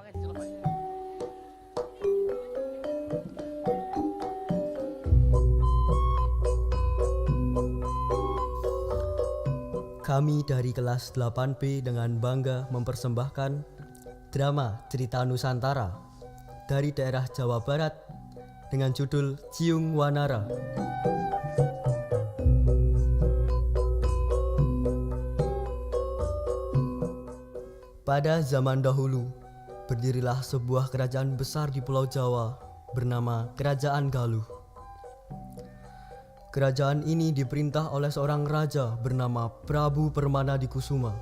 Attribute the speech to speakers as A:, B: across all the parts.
A: Kami dari kelas 8B dengan bangga mempersembahkan drama cerita Nusantara dari daerah Jawa Barat dengan judul Ciung Wanara. Pada zaman dahulu, berdirilah sebuah kerajaan besar di Pulau Jawa bernama Kerajaan Galuh. Kerajaan ini diperintah oleh seorang raja bernama Prabu Permanadikusuma.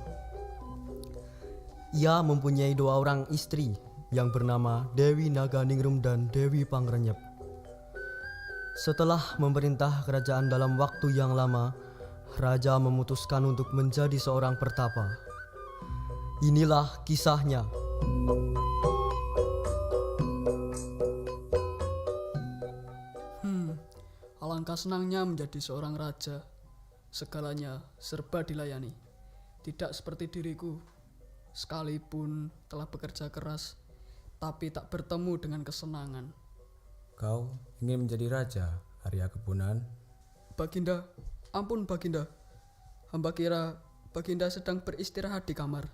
A: Ia mempunyai 2 orang istri yang bernama Dewi Naganingrum dan Dewi Pangrenyep. Setelah memerintah kerajaan dalam waktu yang lama, raja memutuskan untuk menjadi seorang pertapa. Inilah kisahnya.
B: Alangkah senangnya menjadi seorang raja. Segalanya serba dilayani. Tidak seperti diriku, sekalipun telah bekerja keras, tapi tak bertemu dengan kesenangan.
C: Kau ingin menjadi raja, Arya Kebunan?
B: Baginda, ampun Baginda. Hamba kira Baginda sedang beristirahat di kamar.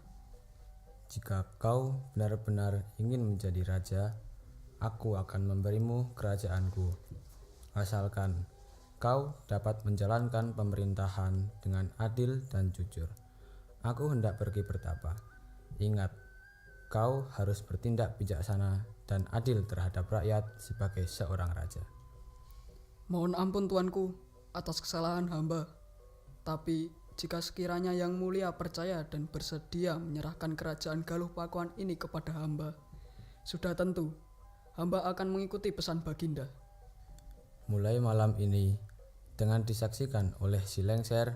C: Jika kau benar-benar ingin menjadi raja, aku akan memberimu kerajaanku. Asalkan kau dapat menjalankan pemerintahan dengan adil dan jujur. Aku hendak pergi bertapa. Ingat, kau harus bertindak bijaksana dan adil terhadap rakyat sebagai seorang raja.
B: Mohon ampun tuanku atas kesalahan hamba. Tapi jika sekiranya Yang Mulia percaya dan bersedia menyerahkan kerajaan Galuh Pakuan ini kepada hamba, sudah tentu hamba akan mengikuti pesan Baginda.
C: Mulai malam ini, dengan disaksikan oleh si Lengser,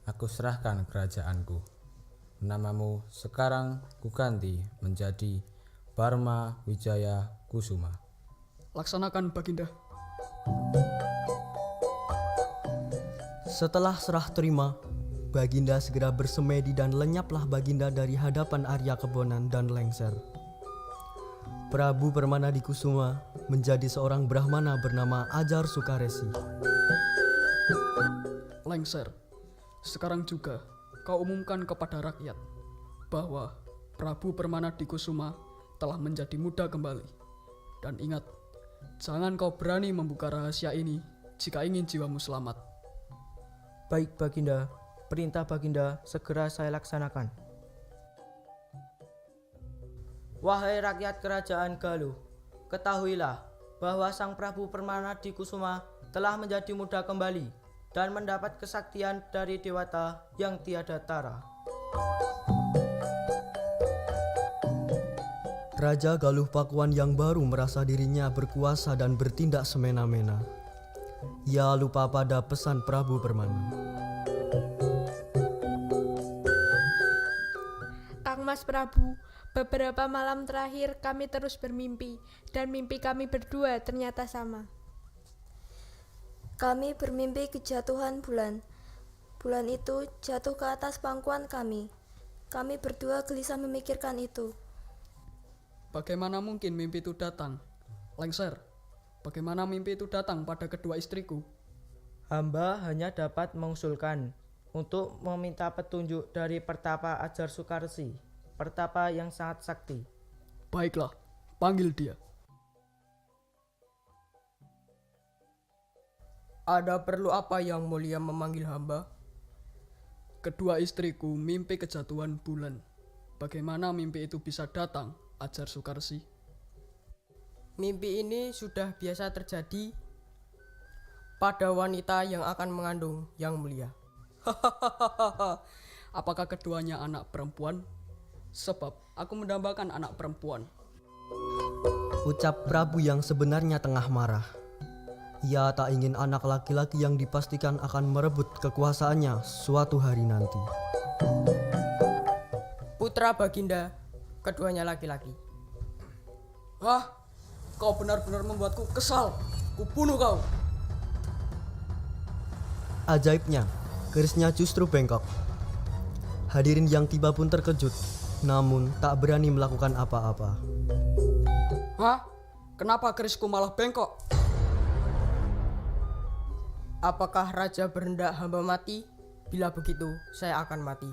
C: aku serahkan kerajaanku. Namamu sekarang kuganti menjadi Barma Wijaya Kusuma.
B: Laksanakan Baginda.
A: Setelah serah terima, Baginda segera bersemedi dan lenyaplah Baginda dari hadapan Arya Kebonan dan Lengser. Prabu Permanadikusuma menjadi seorang Brahmana bernama Ajar Sukaresi.
B: Lengser, sekarang juga kau umumkan kepada rakyat bahwa Prabu Permanadikusuma telah menjadi muda kembali. Dan ingat, jangan kau berani membuka rahasia ini jika ingin jiwamu selamat.
D: Baik Baginda, perintah Baginda segera saya laksanakan. Wahai rakyat kerajaan Galuh, ketahuilah bahwa Sang Prabu Permanadikusuma telah menjadi muda kembali dan mendapat kesaktian dari dewata yang tiada tara.
A: Raja Galuh Pakuan yang baru merasa dirinya berkuasa dan bertindak semena-mena. Ia lupa pada pesan Prabu Permana.
E: Kang Mas Prabu, beberapa malam terakhir kami terus bermimpi, dan mimpi kami berdua ternyata sama.
F: Kami bermimpi kejatuhan bulan. Bulan itu jatuh ke atas pangkuan kami. Kami berdua gelisah memikirkan itu.
B: Bagaimana mungkin mimpi itu datang? Lengser, bagaimana mimpi itu datang pada kedua istriku?
D: Hamba hanya dapat mengusulkan untuk meminta petunjuk dari Pertapa Ajar Sukaresi, pertapa yang sangat sakti.
B: Baiklah, panggil dia.
G: Ada perlu apa Yang Mulia memanggil hamba?
B: Kedua istriku mimpi kejatuhan bulan. Bagaimana mimpi itu bisa datang, Ajar Sukaresi?
G: Mimpi ini sudah biasa terjadi pada wanita yang akan mengandung Yang Mulia.
B: Apakah keduanya anak perempuan? Sebab aku mendambakan anak perempuan.
A: Ucap Prabu yang sebenarnya tengah marah. Ia tak ingin anak laki-laki yang dipastikan akan merebut kekuasaannya suatu hari nanti.
G: Putra Baginda, keduanya laki-laki.
B: Hah? Kau benar-benar membuatku kesal. Kubunuh kau.
A: Ajaibnya, kerisnya justru bengkok. Hadirin yang tiba pun terkejut. namun tak berani melakukan apa-apa.
B: Hah? Kenapa kerisku malah bengkok?
G: Apakah raja berhendak hamba mati? Bila begitu, saya akan mati.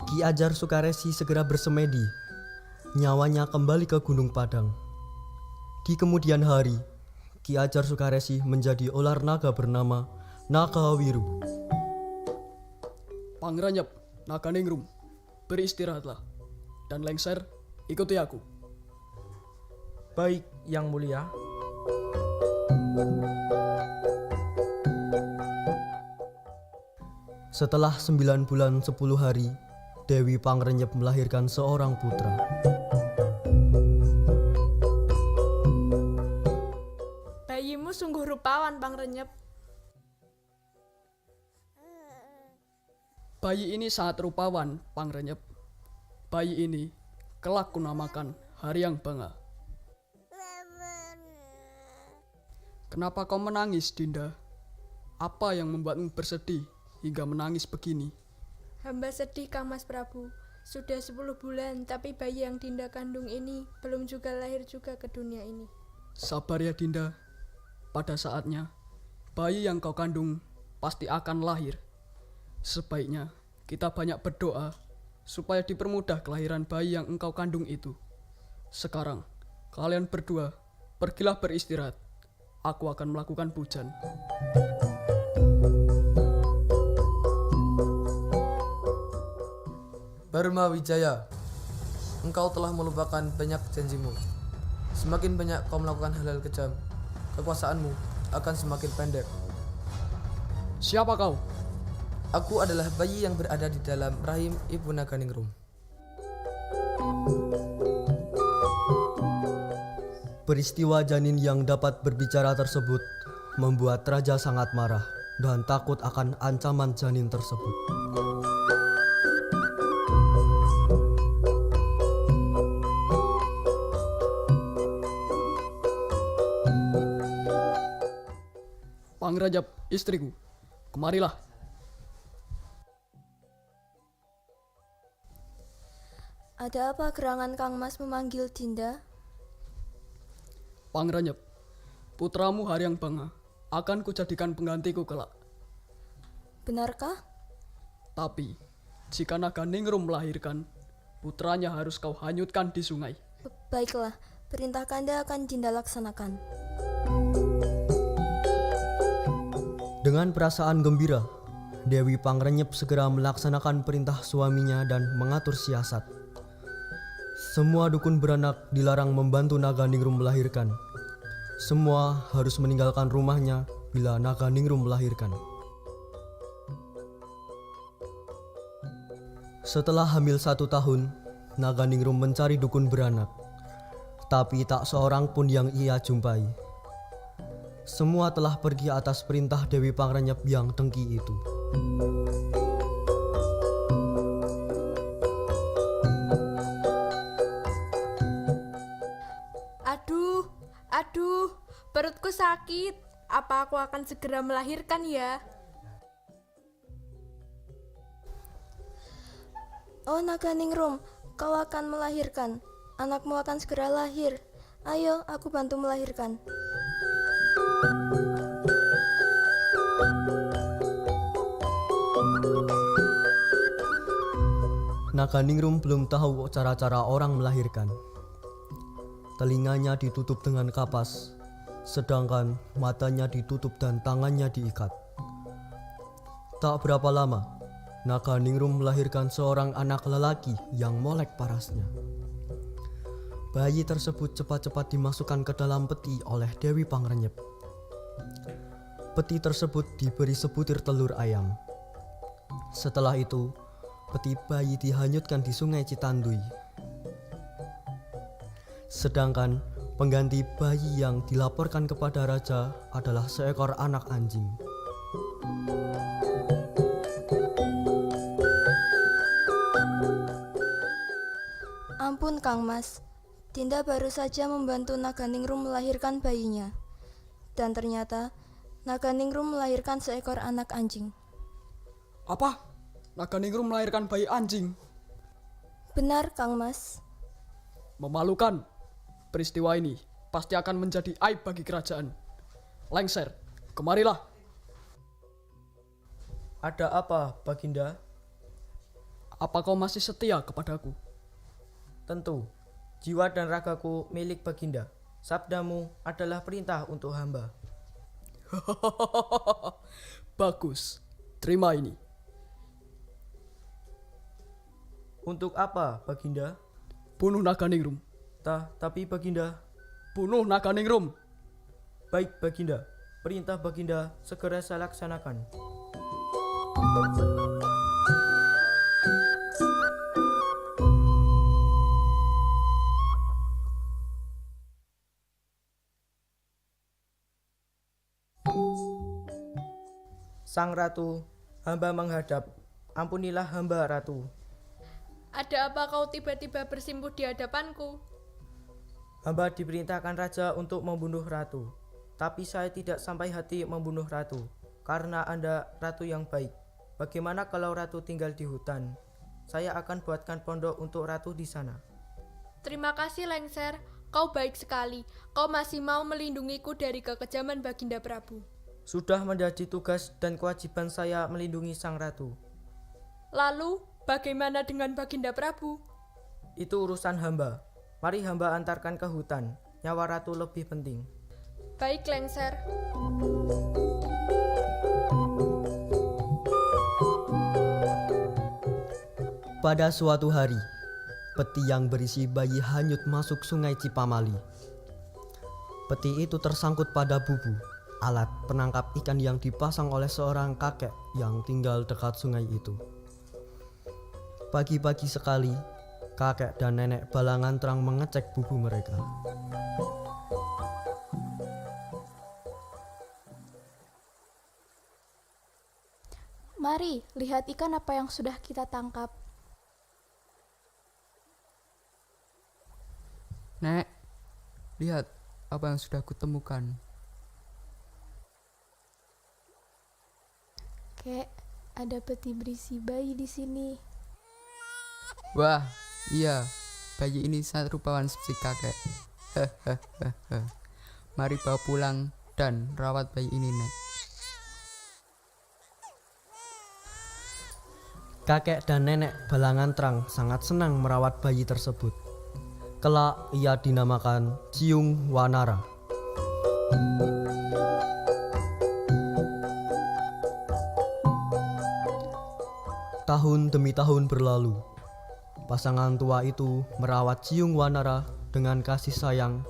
A: Ki Ajar Sukaresi segera bersemedi. Nyawanya kembali ke Gunung Padang. Di kemudian hari, Ki Ajar Sukaresi menjadi ular naga bernama Nagawiru.
B: Pangrenyep, Naganingrum, beristirahatlah. Dan Lengser, ikuti aku.
D: Baik, Yang Mulia.
A: Setelah 9 bulan 10 hari, Dewi Pangrenyep melahirkan seorang putra.
E: Bayimu sungguh rupawan, Pangrenyep.
B: Bayi ini sangat rupawan, Pangrenyep. Bayi ini kelak kunamakan Haryang Banga. Kenapa kau menangis, Dinda? Apa yang membuatmu bersedih hingga menangis begini?
E: Hamba sedih, Kang Mas Prabu. Sudah 10 bulan, tapi bayi yang Dinda kandung ini belum juga lahir juga ke dunia ini.
B: Sabar ya, Dinda. Pada saatnya, bayi yang kau kandung pasti akan lahir. Sebaiknya kita banyak berdoa supaya dipermudah kelahiran bayi yang engkau kandung itu. Sekarang, kalian berdua pergilah beristirahat. Aku akan melakukan pujan.
H: Barma Wijaya, engkau telah melupakan banyak janjimu. Semakin banyak kau melakukan hal-hal kejam, kekuasaanmu akan semakin pendek.
B: Siapa kau?
H: Aku adalah bayi yang berada di dalam rahim Ibu Naganingrum.
A: Peristiwa janin yang dapat berbicara tersebut membuat raja sangat marah dan takut akan ancaman janin tersebut.
B: Pangrenyep, istriku, kemarilah.
F: Ada apa gerangan Kang Mas memanggil Dinda?
B: Pangrenyep, putramu Haryang Banga akan kujadikan penggantiku kelak.
F: Benarkah?
B: Tapi, jika Naganingrum melahirkan, putranya harus kau hanyutkan di sungai.
F: Baiklah, perintah Kanda akan Dinda laksanakan.
A: Dengan perasaan gembira, Dewi Pangrenyep segera melaksanakan perintah suaminya dan mengatur siasat. Semua dukun beranak dilarang membantu Naganingrum melahirkan. Semua harus meninggalkan rumahnya bila Naganingrum melahirkan. Setelah hamil 1 tahun, Naganingrum mencari dukun beranak. Tapi tak seorang pun yang ia jumpai. Semua telah pergi atas perintah Dewi Pangrenyep yang dengki itu.
E: Aduh, perutku sakit. Apa aku akan segera melahirkan ya?
F: Oh Naganingrum, kau akan melahirkan. Anakmu akan segera lahir. Ayo, aku bantu melahirkan.
A: Naganingrum belum tahu cara-cara orang melahirkan. Telinganya ditutup dengan kapas, sedangkan matanya ditutup dan tangannya diikat. Tak berapa lama, Naganingrum melahirkan seorang anak lelaki yang molek parasnya. Bayi tersebut cepat-cepat dimasukkan ke dalam peti oleh Dewi Pangrenyep. Peti tersebut diberi sebutir telur ayam. Setelah itu, peti bayi dihanyutkan di Sungai Citandui. Sedangkan pengganti bayi yang dilaporkan kepada raja adalah seekor anak anjing.
F: Ampun Kang Mas, Dinda baru saja membantu Naganingrum melahirkan bayinya. Dan ternyata Naganingrum melahirkan seekor anak anjing.
B: Apa? Naganingrum melahirkan bayi anjing.
F: Benar, Kang Mas.
B: Memalukan. Peristiwa ini pasti akan menjadi aib bagi kerajaan. Lengser, kemarilah.
D: Ada apa, Baginda?
B: Apa kau masih setia kepadaku?
D: Tentu, jiwa dan ragaku milik Baginda. Sabdamu adalah perintah untuk hamba.
B: Bagus, terima ini.
D: Untuk apa, Baginda?
B: Bunuh Naganingrum.
D: Tapi Baginda.
B: Bunuh Naganingrum.
D: Baik, Baginda. Perintah Baginda segera saya laksanakan. Sang Ratu, hamba menghadap. Ampunilah hamba, Ratu.
E: Ada apa kau tiba-tiba bersimpuh di hadapanku?
D: Hamba diperintahkan raja untuk membunuh ratu. Tapi saya tidak sampai hati membunuh ratu, karena Anda ratu yang baik. Bagaimana kalau ratu tinggal di hutan? Saya akan buatkan pondok untuk ratu di sana.
E: Terima kasih Lengser, kau baik sekali. Kau masih mau melindungiku dari kekejaman Baginda Prabu.
D: Sudah menjadi tugas dan kewajiban saya melindungi sang ratu.
E: Lalu, bagaimana dengan Baginda Prabu?
D: Itu urusan hamba. Mari hamba antarkan ke hutan. Nyawa ratu lebih penting.
E: Baik Lengser.
A: Pada suatu hari, peti yang berisi bayi hanyut masuk sungai Cipamali. Peti itu tersangkut pada bubu, alat penangkap ikan yang dipasang oleh seorang kakek yang tinggal dekat sungai itu. Pagi-pagi sekali, kakek dan nenek balangan terang mengecek bubu mereka.
I: Mari, lihat ikan apa yang sudah kita tangkap.
J: Nek, lihat apa yang sudah kutemukan.
I: Kek, ada peti berisi bayi di sini.
J: Wah, iya, bayi ini sangat rupawan seperti kakek. Mari bawa pulang dan rawat bayi ini, Nek.
A: Kakek dan nenek balangan terang sangat senang merawat bayi tersebut. Kelak ia dinamakan Ciung Wanara. Tahun demi tahun berlalu. Pasangan tua itu merawat Ciung Wanara dengan kasih sayang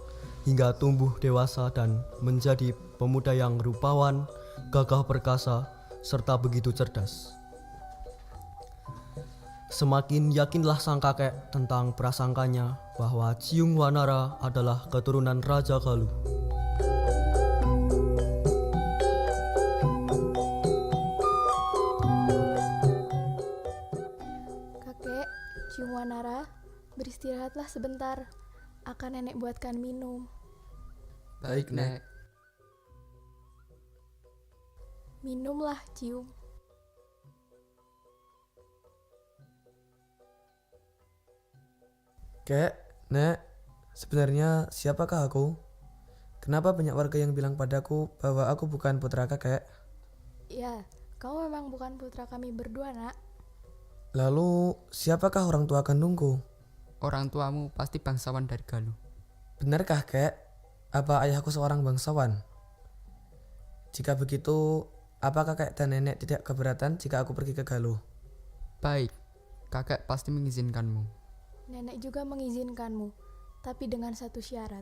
A: hingga tumbuh dewasa dan menjadi pemuda yang rupawan, gagah perkasa, serta begitu cerdas. Semakin yakinlah sang kakek tentang prasangkanya bahwa Ciung Wanara adalah keturunan Raja Galuh.
I: Kakek, Ciung Wanara, beristirahatlah sebentar. Akan nenek buatkan minum.
J: Baik, Nek.
I: Minumlah, Ciung.
H: Kek, Nek, sebenarnya siapakah aku? Kenapa banyak warga yang bilang padaku bahwa aku bukan putra kakek?
I: Ya, kau memang bukan putra kami berdua, Nak.
H: Lalu, siapakah orang tua kandungku?
J: Orang tuamu pasti bangsawan dari Galuh.
H: Benarkah, Kek? Apa ayahku seorang bangsawan? Jika begitu, apa kakek dan nenek tidak keberatan jika aku pergi ke Galuh?
J: Baik, kakek pasti mengizinkanmu.
I: Nenek juga mengizinkanmu, tapi dengan satu syarat.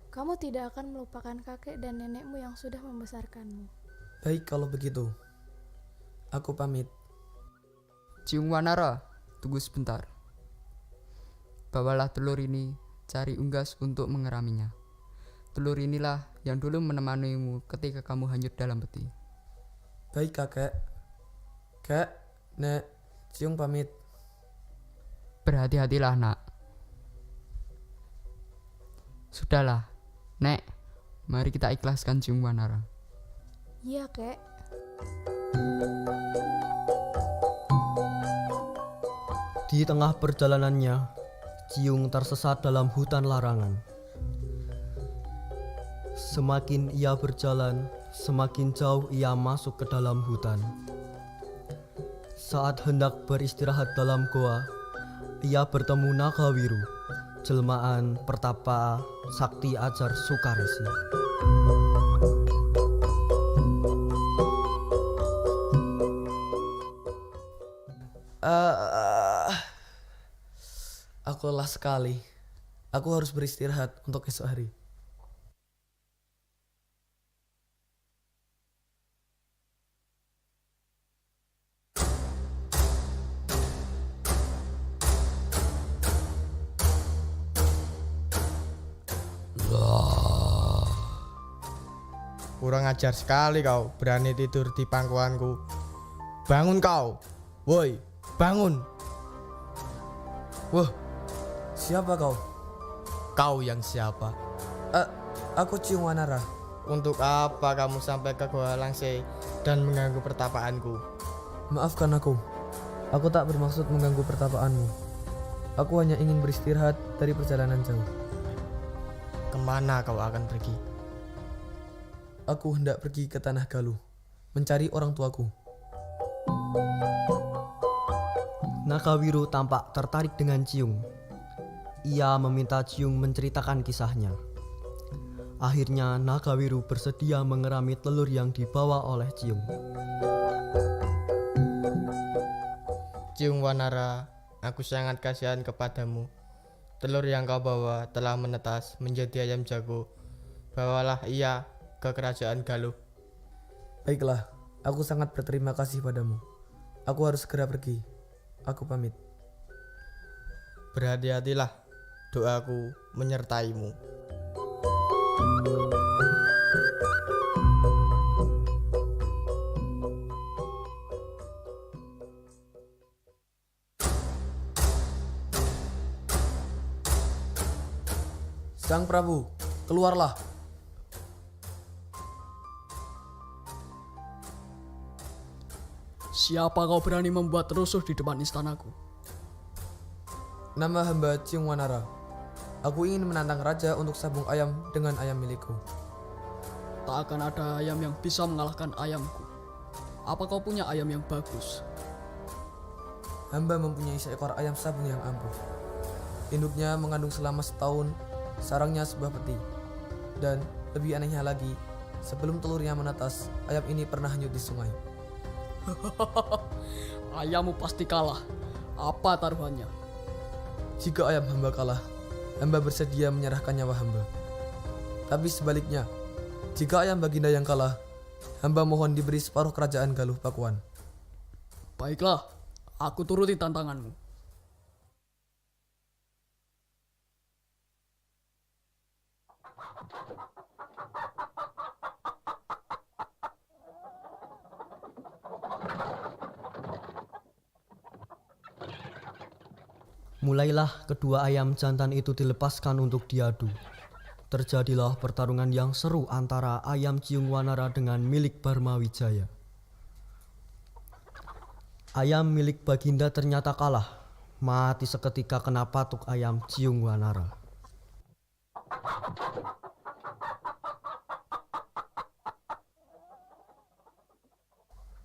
I: Kamu tidak akan melupakan kakek dan nenekmu yang sudah membesarkanmu.
H: Baik kalau begitu. Aku pamit.
J: Ciung Wanara, tunggu sebentar. Bawalah telur ini, cari unggas untuk mengeraminya. Telur inilah yang dulu menemanimu ketika kamu hanyut dalam peti.
H: Baik kakek. Kek, Nek, Ciung pamit.
J: Berhati-hatilah, Nak. Sudahlah, Nek. Mari kita ikhlaskan Ciung Wanara.
I: Iya, Kek.
A: Di tengah perjalanannya, Ciung tersesat dalam hutan larangan. Semakin ia berjalan, semakin jauh ia masuk ke dalam hutan. Saat hendak beristirahat dalam goa, ia bertemu Nagawiru, jelmaan pertapa sakti ajar Sukaresi.
H: Aku lelah sekali. Aku harus beristirahat untuk esok hari.
K: Kurang ajar sekali kau, berani tidur di pangkuanku. Bangun kau, woi, bangun.
H: Wah, siapa kau?
K: Kau yang siapa?
H: Aku Ciung Wanara.
K: Untuk apa kamu sampai ke Gua Langse dan mengganggu pertapaanku?
H: Maafkan aku. Aku tak bermaksud mengganggu pertapaanmu. Aku hanya ingin beristirahat dari perjalanan jauh.
K: Kemana kau akan pergi?
H: Aku hendak pergi ke Tanah Galuh, mencari orang tuaku.
A: Nagawiru tampak tertarik dengan Ciung. Ia meminta Ciung menceritakan kisahnya. Akhirnya Nagawiru bersedia mengerami telur yang dibawa oleh Ciung.
K: Ciung Wanara, aku sangat kasihan kepadamu. Telur yang kau bawa telah menetas menjadi ayam jago. Bawalah ia ke kerajaan Galuh.
H: Baiklah, aku sangat berterima kasih padamu. Aku harus segera pergi. Aku pamit.
K: Berhati-hatilah, doaku menyertaimu.
H: Sang Prabu, keluarlah.
B: Siapa kau berani membuat rusuh di depan istanaku?
H: Nama hamba Ciung Wanara. Aku ingin menantang raja untuk sabung ayam dengan ayam milikku.
B: Tak akan ada ayam yang bisa mengalahkan ayamku. Apa kau punya ayam yang bagus?
H: Hamba mempunyai seekor ayam sabung yang ampuh. Induknya mengandung selama setahun, sarangnya sebuah peti. Dan lebih anehnya lagi, sebelum telurnya menetas, ayam ini pernah hanyut di sungai.
B: Ayammu pasti kalah. Apa taruhannya?
H: Jika ayam hamba kalah, hamba bersedia menyerahkan nyawa hamba. Tapi sebaliknya, jika ayam baginda yang kalah, hamba mohon diberi separuh kerajaan Galuh Pakuan.
B: Baiklah, aku turuti tantanganmu.
A: Mulailah kedua ayam jantan itu dilepaskan untuk diadu. Terjadilah pertarungan yang seru antara ayam Ciung Wanara dengan milik Barmawijaya. Ayam milik baginda ternyata kalah, mati seketika kena patuk ayam Ciung Wanara.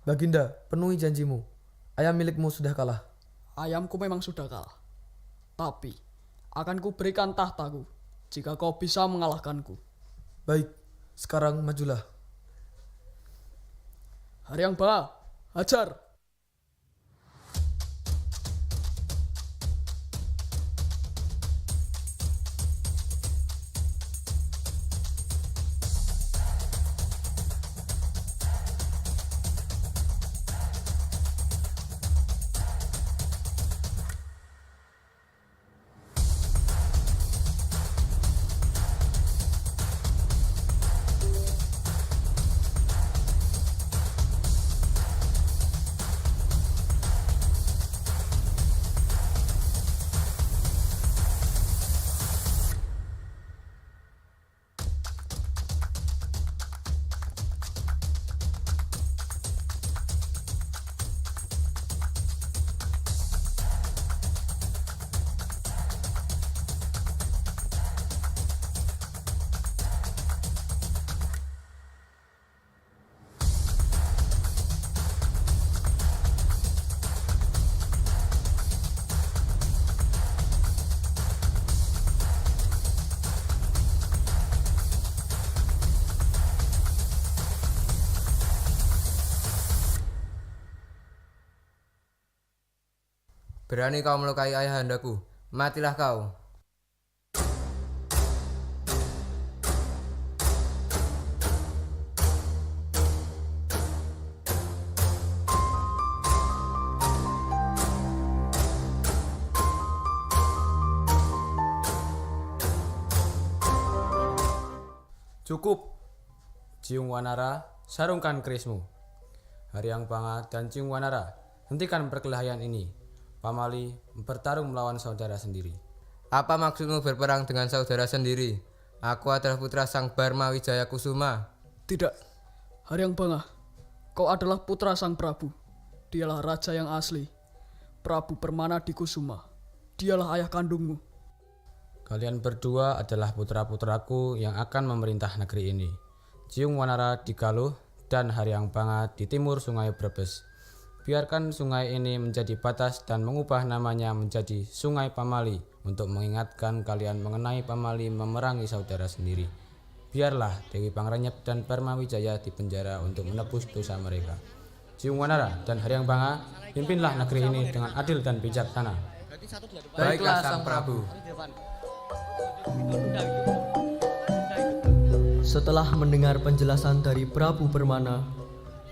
H: Baginda, penuhi janjimu. Ayam milikmu sudah kalah.
B: Ayamku memang sudah kalah. Tapi, akan kuberikan tahtaku jika kau bisa mengalahkanku.
H: Baik, sekarang majulah.
B: Haryangba, hajar!
C: Berani kau melukai ayahandaku, matilah kau. Cukup, Ciung Wanara, sarungkan kerismu. Haryang Banga dan Ciung Wanara, hentikan perkelahian ini. Pamali bertarung melawan saudara sendiri.
K: Apa maksudmu berperang dengan saudara sendiri? Aku adalah putra Sang Barma Wijaya Kusuma.
B: Tidak, Haryang Banga, kau adalah putra Sang Prabu. Dialah raja yang asli. Prabu Permana di Kusuma. Dialah ayah kandungmu.
C: Kalian berdua adalah putra-putraku yang akan memerintah negeri ini. Ciung Wanara di Galuh dan Haryang Banga di timur Sungai Brebes. Biarkan sungai ini menjadi batas dan mengubah namanya menjadi Sungai Pamali untuk mengingatkan kalian mengenai Pamali memerangi saudara sendiri. Biarlah Dewi Pangrenyep dan Barma Wijaya dipenjara untuk menebus dosa mereka. Ciung Wanara dan Haryang Banga, pimpinlah negeri ini dengan adil dan bijaksana.
K: Baiklah Sang Prabu.
A: Setelah mendengar penjelasan dari Prabu Permana,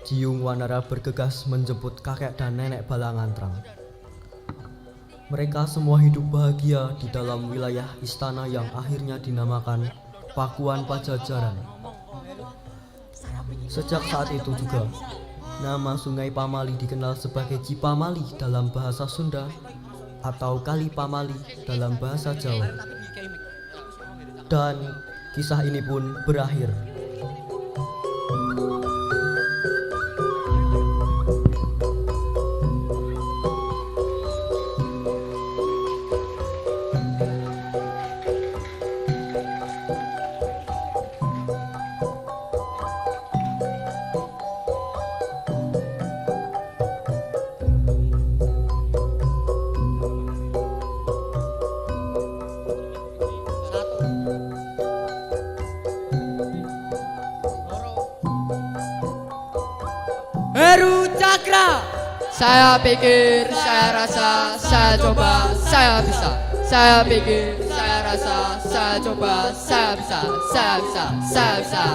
A: Ciung Wanara bergegas menjemput kakek dan nenek Balangantrang. Mereka semua hidup bahagia di dalam wilayah istana yang akhirnya dinamakan Pakuan Pajajaran. Sejak saat itu juga, nama Sungai Pamali dikenal sebagai Cipamali dalam bahasa Sunda atau Kali Pamali dalam bahasa Jawa. Dan kisah ini pun berakhir.
J: Heru Cakra. Saya pikir, saya rasa, saya coba, saya bisa. Saya pikir, saya rasa, saya coba, saya bisa, saya bisa, saya bisa.